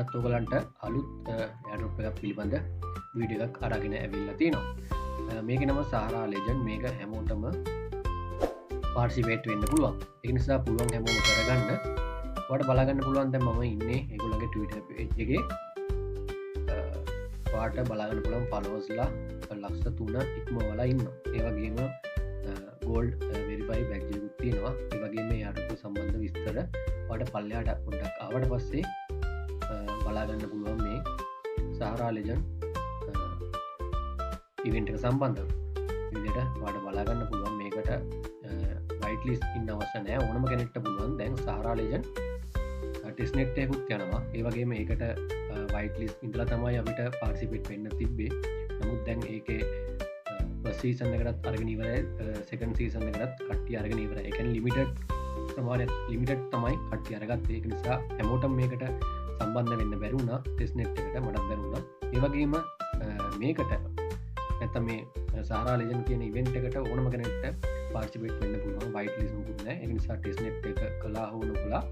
අදත් ඔයගලන්ට අලුත් airdrop එකක් පිළිබඳ වීඩියෝ එකක් අරගෙන ඇවිල්ලා තියෙනවා. මේකේ නම සහරා ලෙජන්ඩ්. මේක හැමෝටම පාර්ටිසිපේට් වෙන්න පුළුවන්. ඒ නිසා පුළුවන් හැමෝම කරගන්න. ඔයාලට බලාගන්න පුළුවන් දැන් මම ඉන්නේ ඒගොල්ලන්ගේ Twitter page එකේ. ඔයාලට බලාගන්න පුළුවන් followers ලා ලක්ෂ 3 ඉක්මවලා ඉන්නවා. ඒ වගේම gold verify badge එකක් තියෙනවා. ඒ වගේම මේ airdrop සම්බන්ධ විස්තර ඔයාලට පල්ලෙහාට පොඩ්ඩක් ආවට පස්සේ බලාගන්න පුළුවන් මේ සහරා ලෙජන්ඩ් ඉවෙන්ට් එක සම්බන්ධව. විදිහට ඔයාලට බලාගන්න පුළුවන් මේකට වයිට් ලිස්ට් ඉන්න අවශ්‍ය නැහැ. ඕනම කෙනෙක්ට පුළුවන්. දැන් සහරා ලෙජන්ඩ් ටෙස්ට් නෙට් එකකුත් යනවා. ඒ වගේම ඒකට වයිට් ලිස්ට් ඉඳලා තමයි අපිට පාර්ටිසිපේට් වෙන්න තිබ්බේ. නමුත් දැන් ඒකේ ෆස්ට් සීසන් එකටත් අරගෙන ඉවරයි. සෙකන්ඩ් සීසන් එකටත් කට්ටිය අරගෙන ඉවරයි. ඒ කියන්නේ ලිමිටඩ් ප්‍රමාණයක් ලිමිටඩ් තමයි කට්ටිය අරගත්තේ. ඒක නිසා හැමෝටම මේකට සම්බන්ධ වෙන්න බැරි වුණා. ටෙස්ට් නෙට් එකට මටත් බැරි වුණා. ඒ වගේම මේකට නැත්නම් මේ සහරා ලෙජන්ඩ් කියන ඉවෙන්ට් එකට ඕනම කෙනෙක්ට පාර්ටිසිපේට් වෙන්න පුළුවන්. වයිට් ලිස්ට් මොකුත් නැහැ. ඒක නිසා ටෙස්ට් නෙට් එක කළා හෝ නොකළා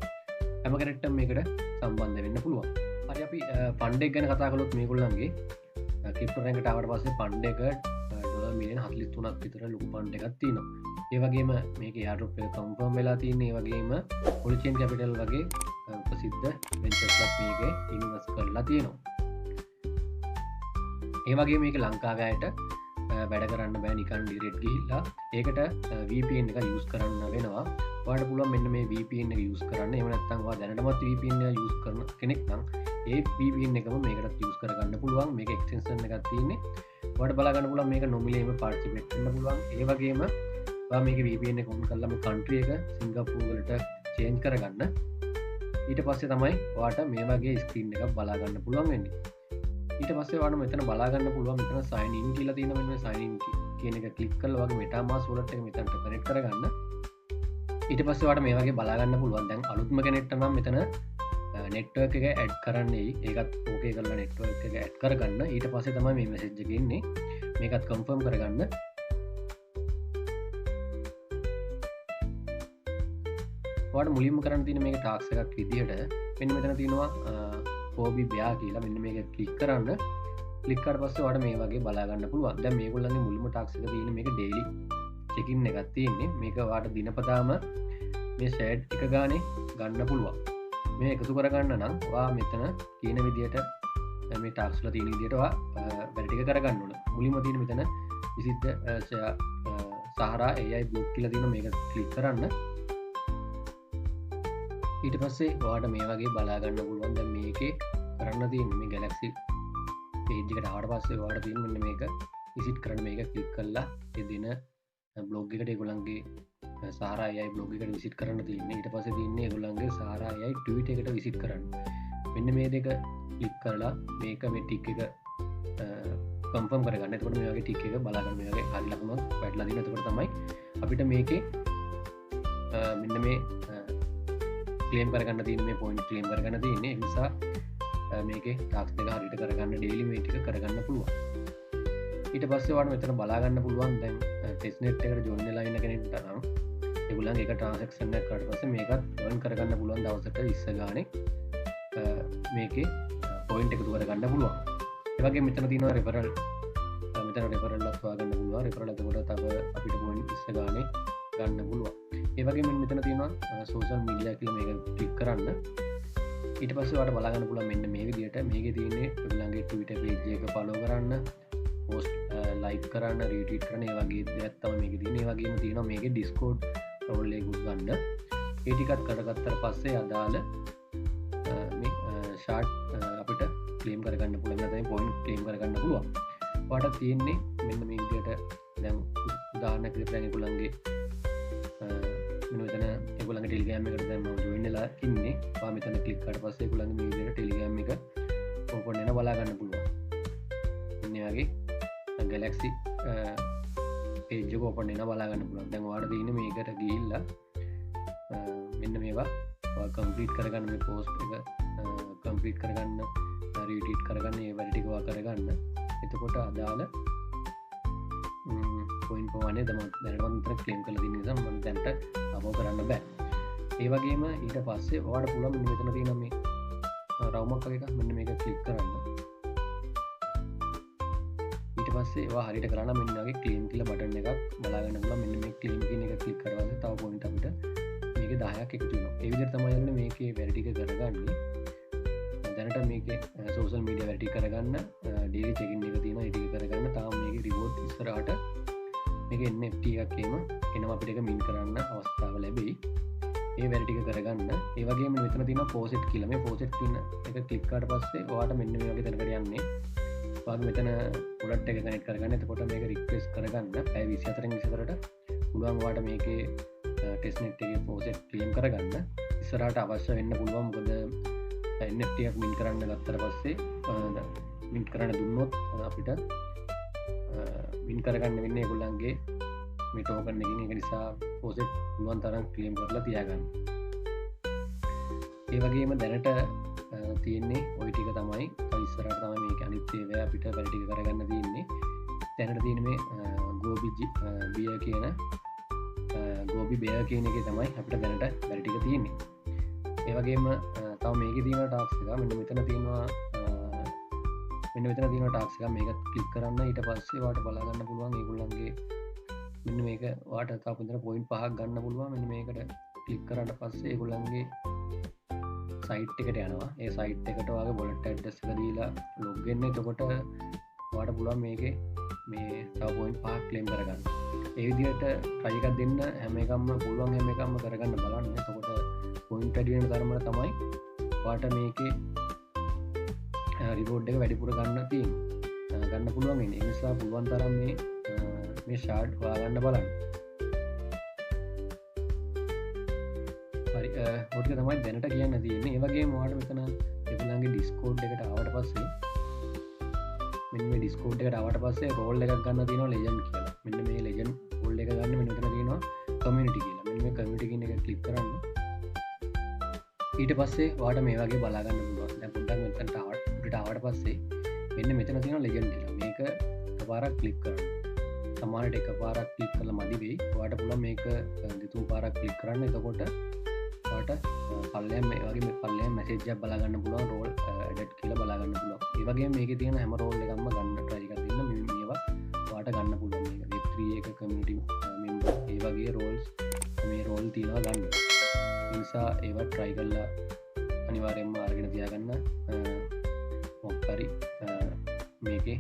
හැම කෙනෙක්ටම මේකට සම්බන්ධ වෙන්න පුළුවන්. හරි අපි ෆන්ඩ් එක ගැන කතා කළොත් මේගොල්ලන්ගේ ක්‍රිප්ටෝ රැන්කට ආවට පස්සේ ෆන්ඩ් එක ඩොලර් මිලියන 43ක් විතර ලොකු ෆන්ඩ් එකක් තියෙනවා. ඒ වගේම මේකේ airdrop එක කන්ෆර්ම් වෙලා තියෙන්නේ. ඒ වගේම Polychain Capital වගේ ප්‍රසිද්ධ වෙන්චර්ස් ලක් මේකේ ඉන්වෙස්ට් කරලා තියෙනවා. ඒ වගේම මේක ලංකාවේ අයට වැඩ කරන්න බෑ නිකන් ඩිරෙක්ට් ගිහිල්ලා. ඒකට VPN එක යූස් කරන්න වෙනවා. ඔයාලට පුළුවන් මෙන්න මේ VPN එක යූස් කරන්න. එහෙම නැත්නම් ඔයා දැනටමත් VPN එක යූස් කරන කෙනෙක් නම් ඒ VPN එකම මේකටත් යූස් කරගන්න පුළුවන්. මේක එක්ස්ටෙන්ෂන් එකක් තියෙන්නේ. ඔයාලට බලා ගන්න පුළුවන් මේක නොමිලේම පාර්ටිසිපේට් වෙන්න පුළුවන්. ඒ වගේම ඔයා මේක VPN එක ඔන් කරලා මේ කන්ට්‍රි එක සිංගප්පූර් වලට චේන්ජ් කරගන්න. ඊට පස්සේ තමයි ඔයාට මේ වගේ ස්ක්‍රීන් එකක් බලා ගන්න පුළුවන් වෙන්නේ. ඊට පස්සේ ඔයාලට මෙතන බලා ගන්න පුළුවන් මෙතන sign in කියලා තියෙනවා. මෙන්න sign in කියන එක ක්ලික් කරලා ඔයාගේ MetaMask wallet එක මෙතනට කනෙක්ට් කරගන්න. ඊට පස්සේ ඔයාලට මේ වගේ බලා ගන්න පුළුවන්. දැන් අලුත්ම කෙනෙක්ට නම් මෙතන network එක add කරන්නයි. ඒකත් okay කරලා network එක add කරගන්න. ඊට පස්සේ තමයි මේ message එක එන්නේ. මේකත් confirm කරගන්න. ඔයාලට මුලින්ම කරන්න තියෙන මේක ටාස්ක් එකක් විදිහට මෙන්න මෙතන තියෙනවා Hobby Bear කියලා. මෙන්න මේක ක්ලික් කරන්න. ක්ලික් කරලා පස්සේ ඔයාලට මේ වගේ බලා ගන්න පුළුවන්. දැන් මේගොල්ලන්ගේ මුලින්ම ටාස්ක් එක තියෙන්නේ මේක daily check-in එකක් තියෙන්නේ. මේක ඔයාලට දිනපතාම මේ ෂෙඩ් එක ගානේ ගන්න පුළුවන්. මේ එකතු කරගන්න නම් ඔයා මෙතන කියන විදිහට මේ ටාස්ක් වල තියෙන විදිහට ඔයා වැඩ ටික කරගන්න ඕන. මුලින්ම තියෙන මෙතන විසිට සහරා AI group කියලා තියෙන මේක ක්ලික් කරන්න. ඊට පස්සේ ඔයාට මේ වගේ බලා ගන්න පුළුවන්. දැන් මේකේ කරන්න තියෙන්නේ මේ Galaxy page එකට ආවට පස්සේ ඔයාට තියෙන මෙන්න මේක විසිට් කරන්න. මේක ක්ලික් කරලා ඒ දින බ්ලොග් එකට ඒගොල්ලන්ගේ සහරා AI බ්ලොග් එකට විසිට් කරන්න තියෙන්නේ. ඊට පස්සේ තියෙන්නේ ඒගොල්ලන්ගේ සහරා AI ට්වීට් එකට විසිට් කරන්න. මෙන්න මේ දෙක ක්ලික් කරලා මේක මේ ටික් එක කන්ෆර්ම් කරගන්න. එතකොට මේ වගේ ටික් එක බලා ගන්න. මේ වගේ හරි ලකුණක් වැටලා දින. එතකොට තමයි අපිට මේකේ මෙන්න මේ ක්ලේම් කරගන්න තියෙන මේ පොයින්ට් ක්ලේම් කරගන්න තියෙන්නේ. ඒ නිසා මේකේ ටාස්ක් එක හරියට කරගන්න ඩේලි මේ ටික කරගන්න පුළුවන්. ඊට පස්සේ ඔයාලට මෙතන බලා ගන්න පුළුවන්. දැන් ටෙස්ට් නෙට් එකට ජොයින් වෙලා ඉන්න කෙනෙක්ට නම් ඒගොල්ලන්ගේ එක ට්‍රාන්සැක්ෂන් එකක් කරලා පස්සේ මේකත් ජොයින් කරගන්න පුළුවන්. දවසට 20 ගානේ මේකේ පොයින්ට් එකතු කරගන්න පුළුවන්. ඒ වගේම මෙතන තියෙනවා රෙෆරල්. මෙතන රෙෆරල් එකක් හොයාගන්න පුළුවන්. රෙෆරල් එතකොට තව අපිට පොයින්ට් 20 ගානේ ගන්න පුළුවන්. ඒ වගේම මෙතන තියෙනවා සෝෂල් මීඩියා කියලා මේක ක්ලික් කරන්න. ඊට පස්සේ ඔයාලට බලා ගන්න පුළුවන් මෙන්න මේ විදිහට. මේකේ තියෙන්නේ ඔයගොල්ලන්ගේ Twitter page එක follow කරන්න, post like කරන්න, retweet කරන්න. ඒ වගේ දේවල් තමයි මේකේ තියෙන්නේ. ඒ වගේම තියෙනවා මේකේ Discord role එකක් ගන්න. ඒ ටිකත් කරගත්තට පස්සේ අදාළ මේ short අපිට claim කරගන්න පුළුවන්. නැත්නම් point claim කරගන්න පුළුවන්. ඔයාලට තියෙන්නේ මෙන්න මේ විදිහට. දැන් උදාහරණයක් විදිහට ඒගොල්ලන්ගේ මෙන්න මෙතන ඒගොල්ලන්ගේ ටෙලිග්‍රෑම් එකට දැන් මම ජොයින් වෙලා ඉන්නේ. ඔයා මෙතන ක්ලික් කරලා පස්සේ ඒගොල්ලන්ගේ මේ විදිහට ටෙලිග්‍රෑම් එක ඕපන් වෙන බලා ගන්න පුළුවන්. ඉන්නේ වගේ Galaxy page එක ඕපන් වෙන බලා ගන්න පුළුවන්. දැන් ඔයාලට තියෙන්නේ මේකට ගිහිල්ලා මෙන්න මේවා ඔයා කම්ප්ලීට් කරගන්න. මේ පෝස්ට් එක කම්ප්ලීට් කරගන්න, රීට්වීට් කරගන්න, ඒ වැඩ ටික ඔයා කරගන්න. එතකොට අදාළ පොයින්ට් ප්‍රමාණය දැනටම විතර ක්ලේම් කරලා තියෙන නිසා මම දැන්ට අපෝ කරන්න බෑ. ඒ වගේම ඊට පස්සේ ඔයාලට පුළුවන් මෙතන තියෙන මේ රවමක් එක මෙන්න මේක ක්ලික් කරන්න. ඊට පස්සේ ඒවා හරියට කරන්න මෙන්නගේ ක්ලීම් කියල බටන එකක් බලාගන්න පුල මෙන්න මේ ක්ලීම් කියන එක ක්ලික් කරවද තව පොයින්ට අපිට මේක 10ක් එකතු වෙනවා. ඒ විදිහට තමයි යන්නේ මේකේ වැඩි ටික කරගන්නේ. දැනට මේකේ සෝෂල් මීඩියා වැඩි කරගන්න ඩේලි චෙකින් එක තියෙනවා. ඒ ටික කරගන්න තාම මේකේ රිවෝඩ් ඉස්සරහට මේක NFT එකක් එනවා අපිට ඒක මින් කරන්න අවස්ථාව ලැබෙයි. ඒ වැඩ ටික කරගන්න. ඒ වගේම මෙතන තියෙන පෝසෙට් කියලා මේ පෝසෙට් කියන එක ක්ලික් කරාට පස්සේ ඔයාලට මෙන්න මේ වගේ තැනකට යන්නේ. ඔයාලා මෙතන වොලට් එක කනෙක්ට් කරගන්න. එතකොට මේක රික්වෙස්ට් කරගන්න. පැය 24න් 24ට පුළුවන් ඔයාලට මේකේ ටෙස්ට් නෙට් එකේ පෝසෙට් ක්ලේම් කරගන්න. ඉස්සරහට අවශ්‍ය වෙන්න පුළුවන්. මොකද NFT එකක් මින් කරන්න ගත්තට පස්සේ මින් කරන්න දුන්නොත් අපිට මින් කරගන්න වෙන්නේ ඒගොල්ලන්ගේ මේ ටෝකන් එකකින්. ඒක නිසා පෝසෙට් පුළුවන් තරම් ක්ලේම් කරලා තියාගන්න. ඒ වගේම දැනට තියෙන්නේ ওই ටික තමයි. ඉස්සරහට තමයි මේක අනිත් ඒවා අපිට වැඩ ටික කරගන්න තියෙන්නේ. දැනට තියෙන මේ ගෝබි බියර් කියන ගෝබි බෙයර් කියන එකේ තමයි අපිට දැනට වැඩ ටික තියෙන්නේ. ඒ වගේම තව මේකේ තියෙන ටාස්ක් එක මෙන්න මෙතන තියෙනවා. මෙන්න මෙතන තියෙන ටාස්ක් එක මේක ක්ලික් කරන්න. ඊට පස්සේ ඔයාලට බලා ගන්න පුළුවන් ඒගොල්ලන්ගේ මෙන්න මේක ඔයාලට තව මෙතන පොයින්ට් 5ක් ගන්න පුළුවන්. මෙන්න මේකට ක්ලික් කරාට පස්සේ ඒගොල්ලන්ගේ සයිට් එකට යනවා. ඒ සයිට් එකට ඔයාගේ වොලට් ඇඩ්‍රස් එක දීලා ලොග් වෙන්න. එතකොට ඔයාලට පුළුවන් මේකේ මේ තව පොයින්ට් 5ක් ක්ලේම් කරගන්න. ඒ විදිහට try එකක් දෙන්න හැම එකක්ම පුළුවන් හැම එකක්ම කරගන්න බලන්න. එතකොට පොයින්ට් වැඩි වෙන තරමට තමයි ඔයාලට මේකේ රිවෝඩ් එක වැඩිපුර ගන්න තියෙන්නේ. ගන්න පුළුවන් වෙන්නේ. ඒ නිසා පුළුවන් තරම් මේ ෂාඩ් හොයාගන්න බලන්න. හරි ඔටික තමයි දැනට කියන්න තියෙන්නේ. ඒ වගේම ඔයාලට මෙතන ඒගොල්ලන්ගේ ඩිස්කෝඩ් එකට ආවට පස්සේ මෙන්න මේ ඩිස්කෝඩ් එකට ආවට පස්සේ රෝල් එකක් ගන්න තියෙනවා ලෙජන්ඩ් කියලා. මෙන්න මේ ලෙජන්ඩ් රෝල් එක ගන්න මෙන්න මෙතන තියෙනවා කමියුනිටි කියලා. මෙන්න මේ කමියුනිටි කියන එක ක්ලික් කරන්න. ඊට පස්සේ ඔයාලට මේ වගේ බලා ගන්න පුළුවන්. දැන් පොඩ්ඩක් මෙතනට ආවට පස්සේ මෙන්න මෙතන තියෙනවා ලෙජන්ඩ් කියලා. මේක එකපාරක් ක්ලික් කරන්න. සමහරට එකපාරක් ක්ලික් කරලා මදි වෙයි. ඔයාලට පුළුවන් මේක දෙතුන් පාරක් ක්ලික් කරන්න. එතකොට ඔයාලට පල්ලෙහාම මේ වගේ මේ පල්ලෙහාම මැසේජ් එකක් බලා ගන්න පුළුවන්. රෝල් ඇඩඩ් කියලා බලා ගන්න පුළුවන්. ඒ වගේම මේකේ තියෙන හැම රෝල් එකක්ම ගන්න try එකක් දෙන්න. මේවා ඔයාලට ගන්න පුළුවන්. මේක Web3 එක කමියුනිටි මෙම්බර් ඒ වගේ රෝල්ස් මේ රෝල් තියෙනවා ගන්න. ඒ නිසා ඒවා try කරලා අනිවාර්යයෙන්ම අරගෙන තියාගන්න. මොකක් හරි මේකේ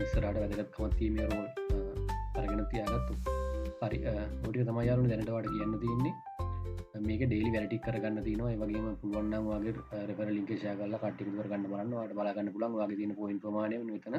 ඉස්සරහට වැදගත්කමක් තියෙන මේ රෝල් අරගෙන තියාගත්තොත් හරි. ඔය ටික තමයි යාළුවනේ දැනට ඔයාලට කියන්න තියෙන්නේ. මේක ඩේලි වැඩ ටික කරගන්න තියෙනවා. ඒ වගේම පුළුවන් නම් ඔයාගේ රෙෆරල් ලින්ක් එක ෂෙයා කරලා කට්ටියට කරගන්න බලන්න. ඔයාලට බලා ගන්න පුළුවන් ඔයාගේ තියෙන පොයින්ට් ප්‍රමාණය මෙතන